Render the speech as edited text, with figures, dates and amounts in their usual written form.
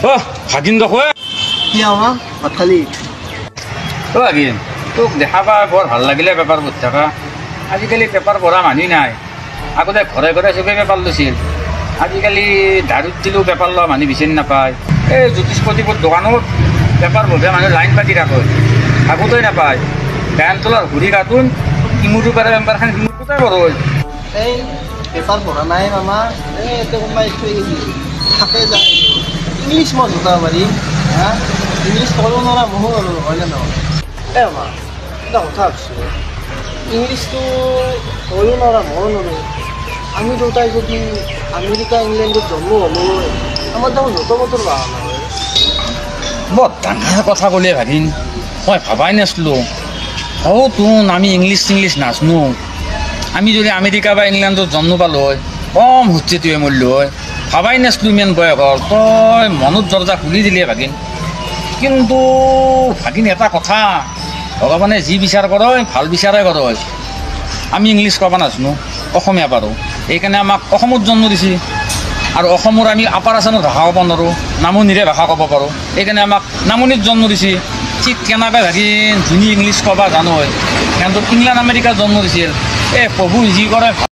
ভাগিন দেখুৱে কি আমা ভাত খালি ভাগিন তোক দেখা পাই বৰ ভাল লাগিলে পেপাৰ পঢ়ি থকা আজিকালি পেপাৰ পঢ়া মানুহ নাই আগতে ঘৰে ঘৰে চবেই পেপাৰ লৈছিল আজিকালি দাৰুত দিলেও পেপাৰ লোৱা মানুহ বিচাৰি নাপায় এই জ্যোতিষ প্ৰতিপদ দোকানত পেপাৰ পঢ়া মানুহ লাইন পাতি ৰাখে ভাগোতেই নাপায় গায়ন তলৰ ঘূৰি কাটোন ইমুটো পাৰে পেপাৰখন সিমুটোতে পঢ়ে এই পেপাৰ পঢ়া নাই মামা এই এতে কোনোবাই থৈ গৈছিল থাকে যায় ইংলিছ মই জোতা পাৰি হা ইংলিছ ক'ব নোৱাৰা ময়ো আৰু হয় নে নহয় এই মামা এটা কথা ভাবিছোঁ ইংলিছটো ক'ব নোৱাৰা ময়ো নোৱাৰোঁ আমি দুটাই যদি আমেৰিকা ইংলেণ্ডত জন্ম হ'লোঁ আমাৰ দেখোন য'ত বতৰ বাহা নহয় বৰ ডাঙৰ কথা ক'লে ভাগিন মই ভাবাই নাছিলোঁ তোন আমি ইংলিছ চিংলিছ নাজানো আমি যদি আমেৰিকা বা ইংলেণ্ডত জন্ম পালোঁ হয় কম হুষ্টিটোৱে মূল্য হয় ভাবাই নাছিলোঁ ইমান বয়সৰ তই মনত দৰ্জা খুলি দিলে ভাগিন কিন্তু ভাগিন এটা কথা ভগৱানে যি বিচাৰ কৰে ভাল বিচাৰে কৰে আমি ইংলিছ ক'ব নাজানো অসমীয়া পাৰোঁ সেইকাৰণে আমাক অসমত জন্ম দিছে আৰু অসমৰ আমি আপাৰ আছামত ভাষা ক'ব নোৱাৰোঁ নামনিৰে ভাষা ক'ব পাৰোঁ সেইকাৰণে আমাক নামনিত জন্ম দিছে ঠিক কেনেকৈ ভাগিন যোনে ইংলিছ ক'ব জানো হয় সিহঁতক ইংলেণ্ড আমেৰিকাত জন্ম দিছিল প্ৰভু যি কৰে